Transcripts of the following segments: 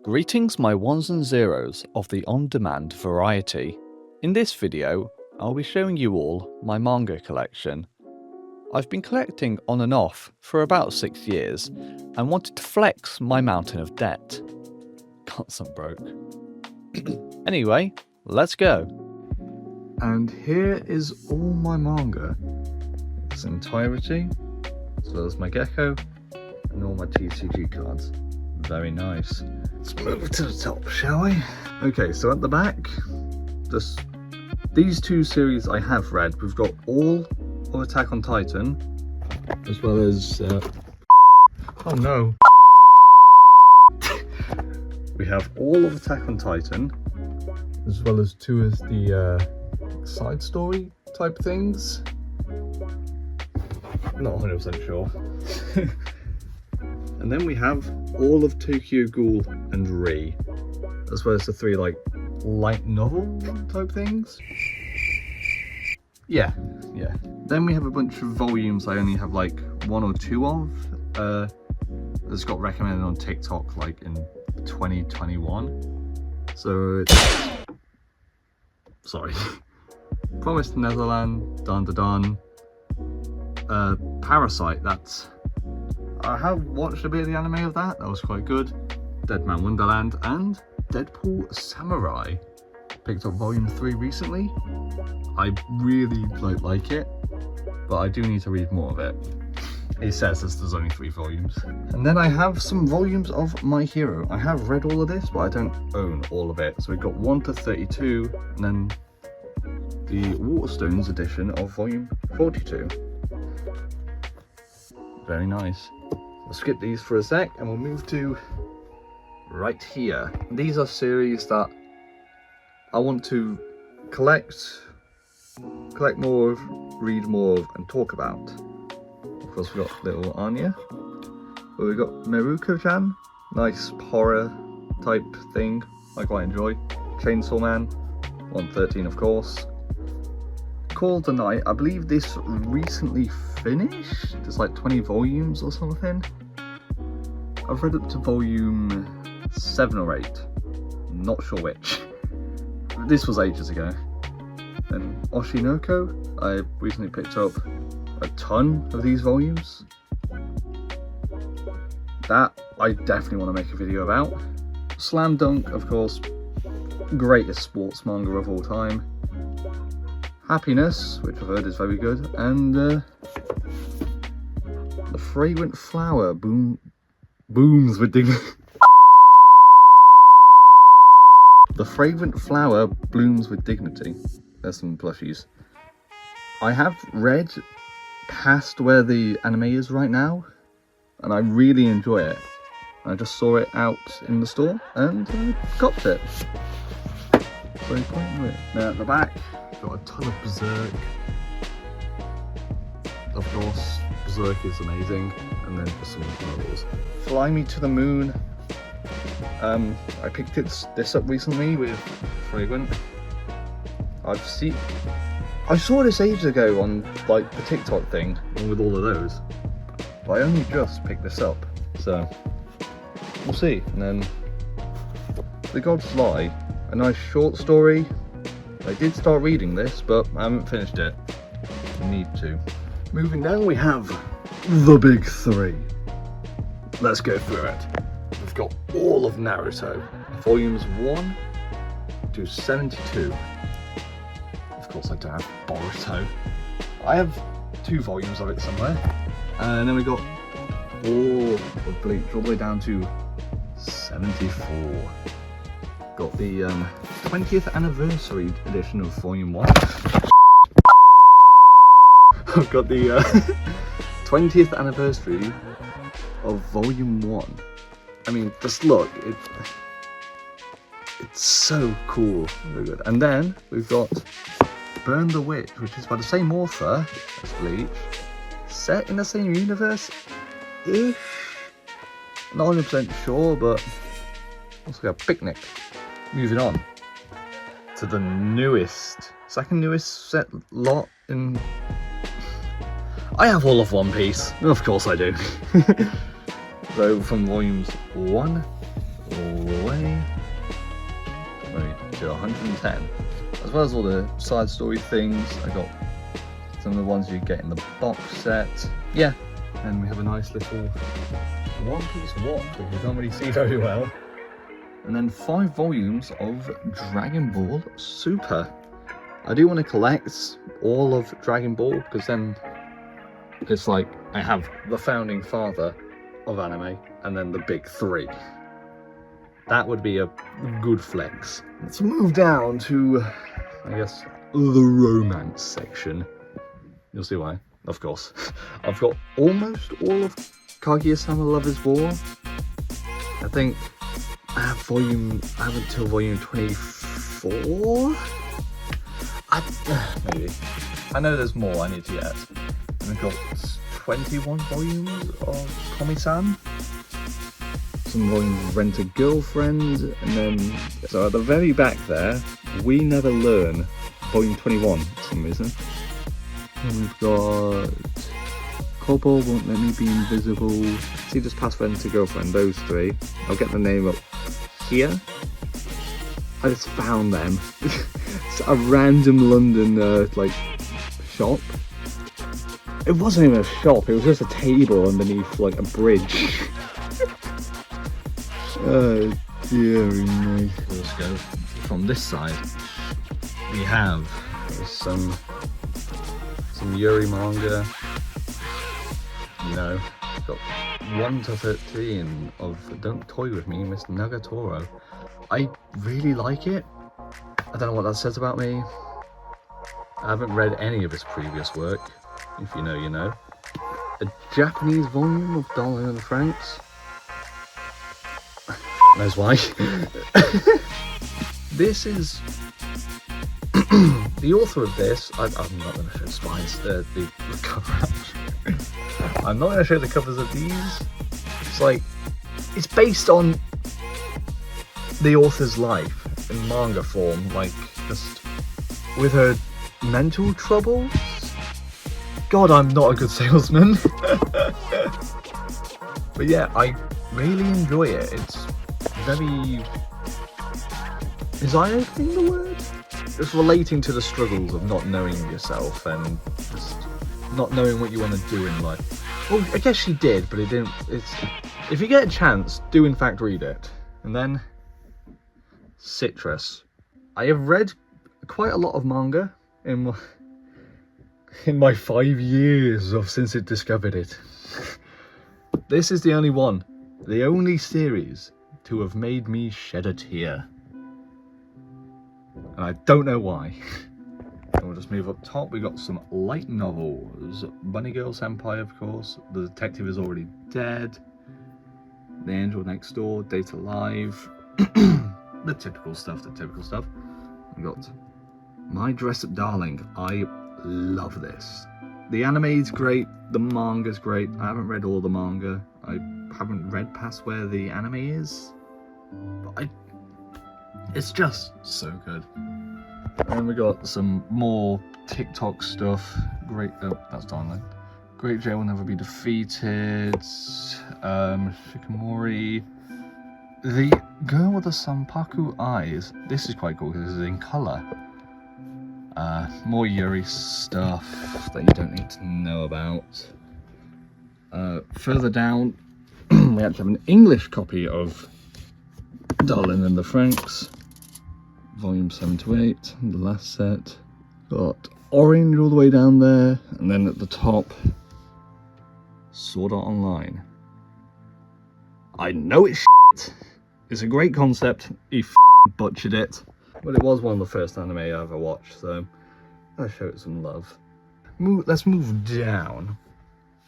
Greetings my ones and zeros of the on-demand variety. In this video, I'll be showing you all my manga collection. I've been collecting on and off for about 6 years and wanted to flex my mountain of debt. Got some broke. Anyway, let's go. And here is all my manga. Its entirety, as well as my gecko and all my TCG cards. Very nice. Let's move to the top, shall we? Okay, so at the back, just these two series I have read. We've got all of Attack on Titan, as well as oh no. We have all of Attack on Titan, as well as two of the side story type things. Not 100% sure. And then we have all of Tokyo Ghoul and Ri, as well as the three like light novel type things. Yeah. Then we have a bunch of volumes I only have like 1 or 2 of. That's got recommended on TikTok like in 2021. So it's... sorry. Promised Netherland, Dun. Parasite, that's... I have watched a bit of the anime of that. That was quite good. Dead Man Wonderland and Deadpool Samurai. Picked up volume 3 recently. I really like it, but I do need to read more of it. It says there's only 3 volumes. And then I have some volumes of My Hero. I have read all of this, but I don't own all of it. So we've got 1 to 32, and then the Waterstones edition of volume 42. Very nice. We'll skip these for a sec and we'll move to right here. These are series that I want to collect more of, read more of, and talk about. Of course, we've got little Anya. But we've got Meruko-chan, nice horror type thing I quite enjoy. Chainsaw Man, 113 of course. Called the Night, I believe this recently finished. There's like 20 volumes or something. I've read up to volume 7 or 8, not sure which. This was ages ago. And Oshinoko, I recently picked up a ton of these volumes. That I definitely want to make a video about. Slam Dunk, of course, greatest sports manga of all time. Happiness, which I've heard is very good, and The Fragrant Flower booms with dignity. The Fragrant Flower blooms with dignity. There's some plushies. I have read past where the anime is right now, and I really enjoy it. I just saw it out in the store and copped it. So quite enjoy it. Now at the back, got a ton of Berserk. Of course, Berserk is amazing, and then just some novels. Fly Me to the Moon. I picked this up recently with Fragrant. I saw this ages ago on like the TikTok thing, along with all of those. But I only just picked this up, so we'll see. And then The Gods Lie, a nice short story. I did start reading this, but I haven't finished it. I need to. Moving down, we have the big 3. Let's go through it. We've got all of Naruto, volumes 1 to 72. Of course, I don't have Boruto. I have 2 volumes of it somewhere. And then we got all of Bleach, all the way down to 74. Got the 20th anniversary edition of volume 1. I've got the 20th anniversary of volume 1. I mean, just look, it's so cool, very good. And then we've got Burn the Witch, which is by the same author as Bleach, set in the same universe-ish. Not 100% sure, but looks like a picnic. Moving on to the second newest set lot in... I have all of One Piece. Of course I do. So from volumes 1 all the way 110. As well as all the side story things. I got some of the ones you get in the box set. Yeah, and we have a nice little One Piece watch, which you can't really see very well. And then 5 volumes of Dragon Ball Super. I do want to collect all of Dragon Ball, because then it's like I have the founding father of anime and then the big 3. That would be a good flex. Let's move down to, I guess, the romance section. You'll see why, of course. I've got almost all of Kaguya-sama Lover's War. I think I have until volume 24? Maybe. I know there's more I need to get. And I've got 21 volumes of Komi-san. Some volumes of Rent a Girlfriend, and then, so at the very back there, We Never Learn, volume 21 for some reason. And we've got Kobo Won't Let Me Be Invisible, See Just Past Rent a Girlfriend, those 3. I'll get the name up here. I just found them. It's a random London like shop. It wasn't even a shop, it was just a table underneath like a bridge. Oh dearie me. Let's go from this side. We have some Yuri manga. You know, got 1 to 13 of Don't Toy With Me, Miss Nagatoro. I really like it. I don't know what that says about me. I haven't read any of his previous work. If you know, you know. A Japanese volume of Darling in the Franxx. Knows why. This is the author of this. I'm not going to show spines. The cover. I'm not going to show the covers of these. It's like it's based on the author's life in manga form, like just with her mental troubles. God, I'm not a good salesman. But yeah, I really enjoy it. It's very... Is eye-opening the word? Just relating to the struggles of not knowing yourself and just not knowing what you want to do in life. Well, I guess she did, but it didn't... If you get a chance, do in fact read it. And then... Citrus. I have read quite a lot of manga in my 5 years since it discovered it. This is the only one, the only series to have made me shed a tear. And I don't know why. And we'll just move up top. We got some light novels. Bunny Girl Senpai, of course. The Detective Is Already Dead. The Angel Next Door. Date Alive. The typical stuff, We got My Dress Up Darling. I love this. The anime's great, the manga's great. I haven't read all the manga. I haven't read past where the anime is. But it's just so good. And we got some more TikTok stuff. Great, that's Darling. Great J Will Never Be Defeated. Shikamori. The Girl with the Sanpaku Eyes. This is quite cool because this is in colour. More Yuri stuff that you don't need to know about. Further down, we actually have an English copy of Darling in the Franxx, volume 7 to 8, the last set. Got Orange all the way down there, and then at the top, Sword Art Online. I know it's shit. It's a great concept, he butchered it. But it was one of the first anime I ever watched, so I show it some love. Let's move down.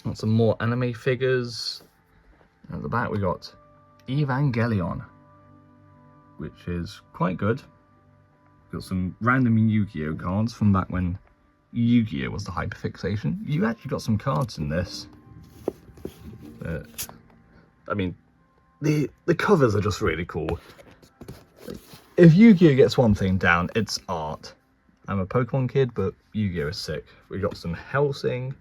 Got some more anime figures. At the back we got Evangelion, which is quite good. Got some random Yu-Gi-Oh cards from back when Yu-Gi-Oh was the hyperfixation. You actually got some cards in this. But, I mean, the covers are just really cool. If Yu-Gi-Oh gets one thing down, it's art. I'm a Pokemon kid, but Yu-Gi-Oh is sick. We got some Hellsing.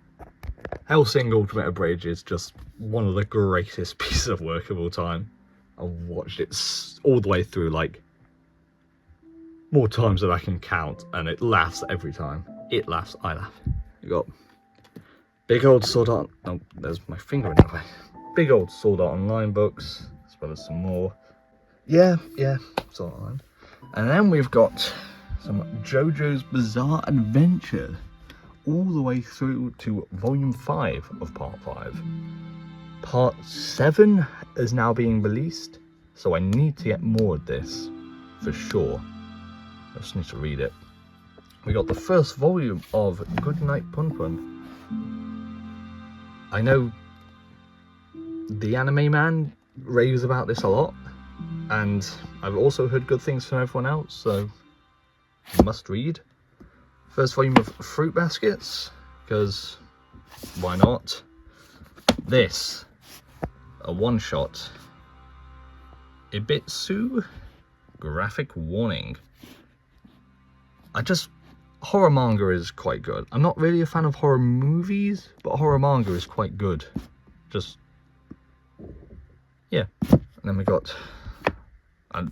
Hellsing Ultimate Abridged is just one of the greatest pieces of work of all time. I watched it all the way through, like, more times than I can count, and it laughs every time. It laughs, I laugh. We got big old Sword Art. Oh, there's my finger in the way. Big old Sword Art Online books, as well as some more. Yeah, Sword Art Online. And then we've got some JoJo's Bizarre Adventure, all the way through to volume 5 of part 5. Part 7 is now being released, so I need to get more of this, for sure. I just need to read it. We got the first volume of Goodnight Pun Pun. I know the anime man raves about this a lot, and I've also heard good things from everyone else, so must read. First volume of Fruit Baskets, because why not? This, a one-shot. Ibitsu, graphic warning. Horror manga is quite good. I'm not really a fan of horror movies, but horror manga is quite good. Yeah. And then we got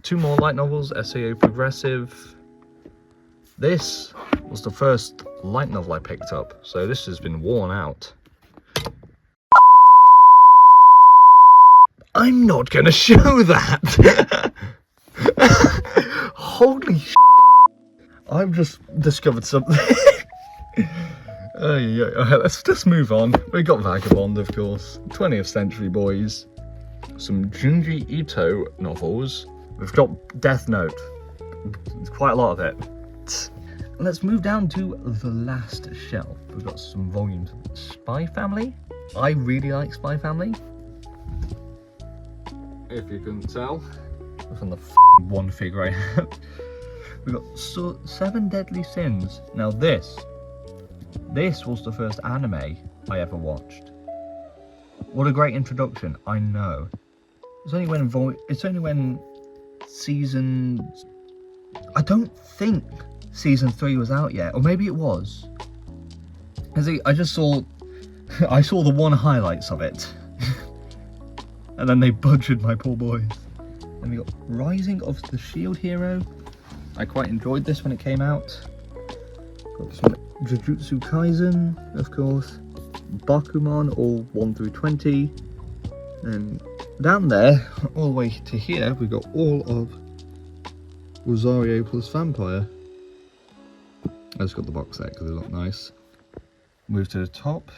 2 more light novels, SAO Progressive. This was the first light novel I picked up, so this has been worn out. I'm not gonna show that! Holy sh**. I've just discovered something. Alright, let's just move on. We got Vagabond, of course. 20th Century Boys. Some Junji Ito novels. We've got Death Note. There's quite a lot of it. Let's move down to the last shelf. We've got some volumes of Spy Family. I really like Spy Family, if you couldn't tell from the one figure I have. We've got 7 Deadly Sins. Now this was the first anime I ever watched. What a great introduction, I know. It's only when season... I don't think season 3 was out yet, or maybe it was. I just saw... I saw the one highlights of it. And then they butchered my poor boys. Then we got Rising of the Shield Hero. I quite enjoyed this when it came out. Got some Jujutsu Kaisen, of course. Bakuman, all 1 through 20. And down there, all the way to here, we got all of Rosario plus Vampire. I just got the box set because they look nice. Move to the top.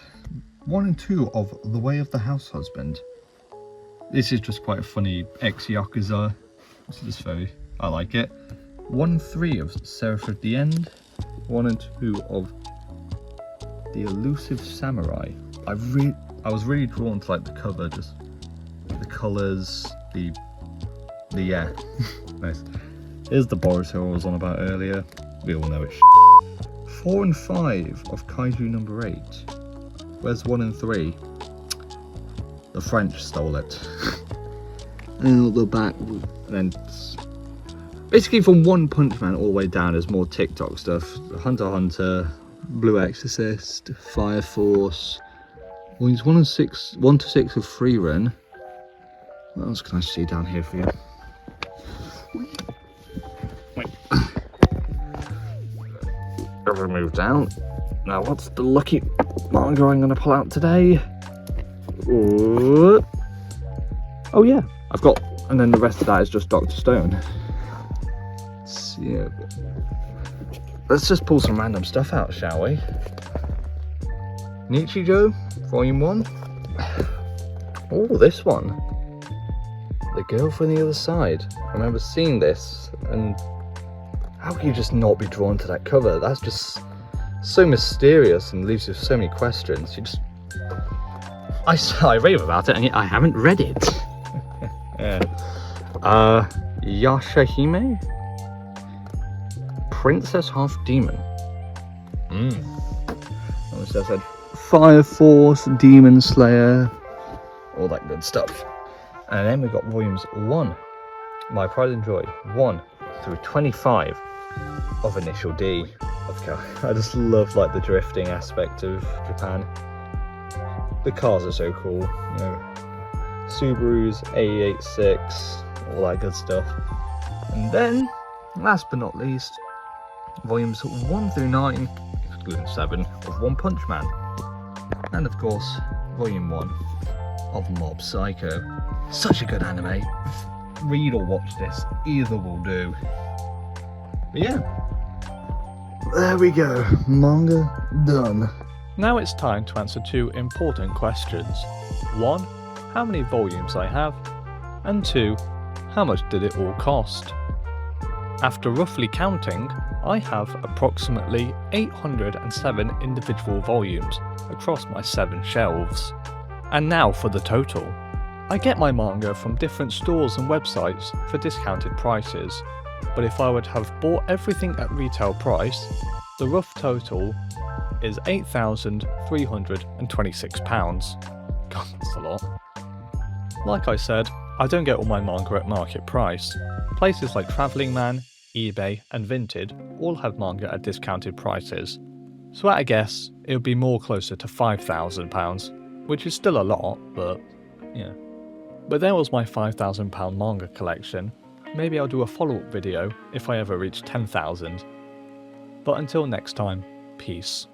1 and 2 of The Way of the House Husband. This is just quite a funny ex-Yakuza. This is I like it. 1 and 3 of Seraph at the End. 1 and 2 of The Elusive Samurai. I was really drawn to like the cover, just the colours, yeah. Nice. Here's the Boruto I was on about earlier. We all know it's 4 and 5 of Kaiju number 8. Where's 1 and 3? The French stole it. And the back, and then basically from One Punch Man all the way down is more TikTok stuff. Hunter x Hunter, Blue Exorcist, Fire Force. Volumes 1 to 6 of Free Run. What else can I see down here for you? Wait. Ever move down. Now what's the lucky manga I'm going to pull out today? Ooh. Oh yeah, I've got, and then the rest of that is just Dr. Stone. So, let's just pull some random stuff out, shall we? Nichijou, Volume 1. Oh, this one. The Girl from the Other Side. I remember seeing this, and how can you just not be drawn to that cover? That's just so mysterious and leaves you with so many questions. I rave about it, and yet I haven't read it. Yeah. Yashahime? Princess Half Demon. Obviously I said Fire Force, Demon Slayer, all that good stuff. And then we've got volumes 1, My Pride and Joy, 1 through 25 of Initial D. Okay, I just love like the drifting aspect of Japan. The cars are so cool, you know, Subarus, A86, all that good stuff. And then Last but not least, volumes 1 through 9, excluding 7, of One Punch Man. And of course, volume 1 of Mob Psycho. Such a good anime. Read or watch this, either will do. But yeah, there we go, manga done. Now it's time to answer 2 important questions. 1, how many volumes I have, and 2, how much did it all cost? After roughly counting, I have approximately 807 individual volumes across my 7 shelves. And now for the total. I get my manga from different stores and websites for discounted prices, but if I would have bought everything at retail price, the rough total is £8,326. God, that's a lot. Like I said, I don't get all my manga at market price. Places like Travelling Man, eBay and Vinted all have manga at discounted prices. So at a guess, it would be more closer to £5,000, which is still a lot, but yeah. But there was my £5,000 manga collection. Maybe I'll do a follow-up video if I ever reach 10,000. But until next time, peace.